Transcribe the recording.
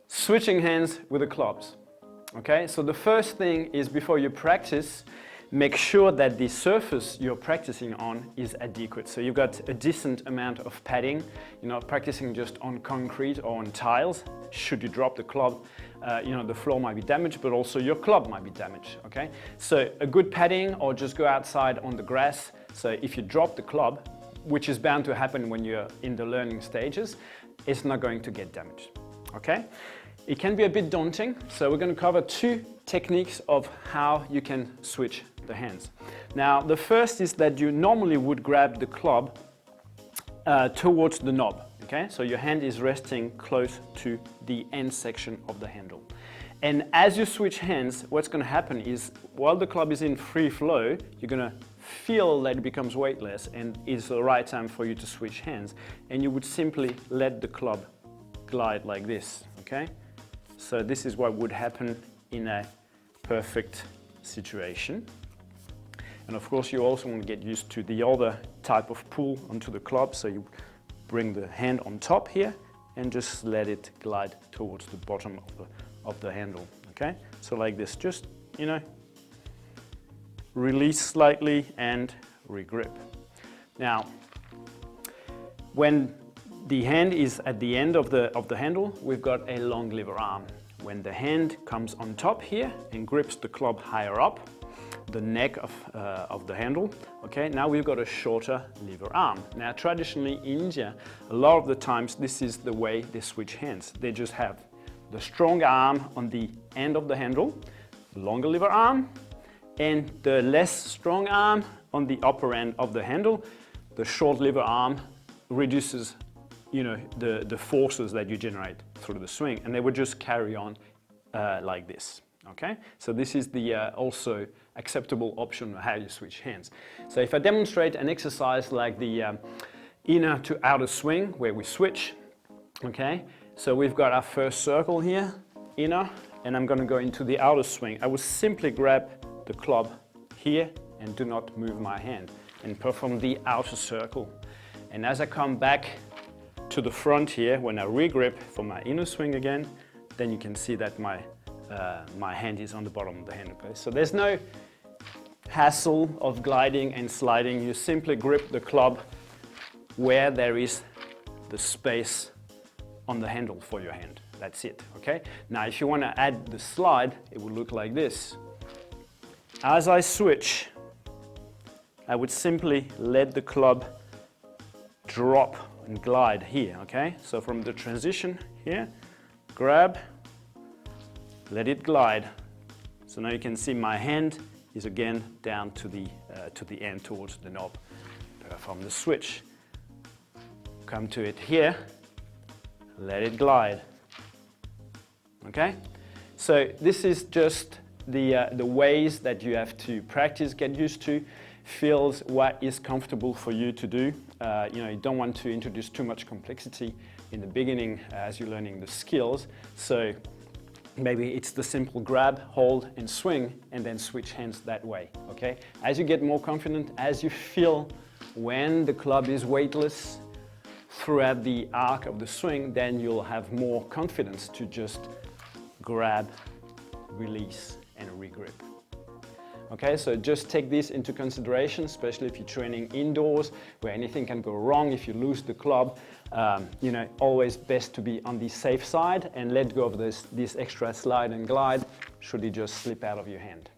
switching hands with the clubs. Okay, so the first thing is before you practice, make sure that the surface you're practicing on is adequate. So you've got a decent amount of padding. You're not practicing just on concrete or on tiles. Should you drop the club, the floor might be damaged, but also your club might be damaged, okay? So a good padding, or just go outside on the grass. So if you drop the club, which is bound to happen when you're in the learning stages, it's not going to get damaged, okay? It can be a bit daunting, so we're going to cover two techniques of how you can switch the hands. Now, the first is that you normally would grab the club towards the knob, okay? So your hand is resting close to the end section of the handle. And as you switch hands, what's going to happen is, while the club is in free flow, you're going to feel that it becomes weightless, and it's the right time for you to switch hands. And you would simply let the club glide like this, okay? So this is what would happen in a perfect situation. And of course, you also want to get used to the other type of pull onto the club. So you bring the hand on top here and just let it glide towards the bottom of the handle, okay? So like this, just, release slightly and regrip. Now, when the hand is at the end of the handle, we've got a long lever arm. When the hand comes on top here and grips the club higher up, the neck of the handle, okay, now we've got a shorter lever arm. Now, traditionally in India, a lot of the times this is the way they switch hands. They just have the strong arm on the end of the handle, longer lever arm, and the less strong arm on the upper end of the handle. The short lever arm reduces the forces that you generate through the swing, and they would just carry on like this, okay? So this is the also acceptable option of how you switch hands. So if I demonstrate an exercise like the inner to outer swing, where we switch, okay? So we've got our first circle here, inner, and I'm gonna go into the outer swing. I will simply grab the club here and do not move my hand and perform the outer circle. And as I come back to the front here, when I regrip for my inner swing again, then you can see that my hand is on the bottom of the hand, okay? So there's no hassle of gliding and sliding. You simply grip the club where there is the space on the handle for your hand. That's it, okay? Now, if you want to add the slide, it will look like this. As I switch, I would simply let the club drop and glide here, okay? So from the transition here, grab, let it glide. So now you can see my hand is again down to the end towards the knob. Perform the switch. Come to it here, let it glide. Okay? So this is just the ways that you have to practice, get used to, feels what is comfortable for you to do. You don't want to introduce too much complexity in the beginning as you're learning the skills. So maybe it's the simple grab, hold, and swing, and then switch hands that way, okay? As you get more confident, as you feel when the club is weightless throughout the arc of the swing, then you'll have more confidence to just grab, release, and regrip. Okay, so just take this into consideration, especially if you're training indoors, where anything can go wrong if you lose the club. Always best to be on the safe side and let go of this extra slide and glide should it just slip out of your hand.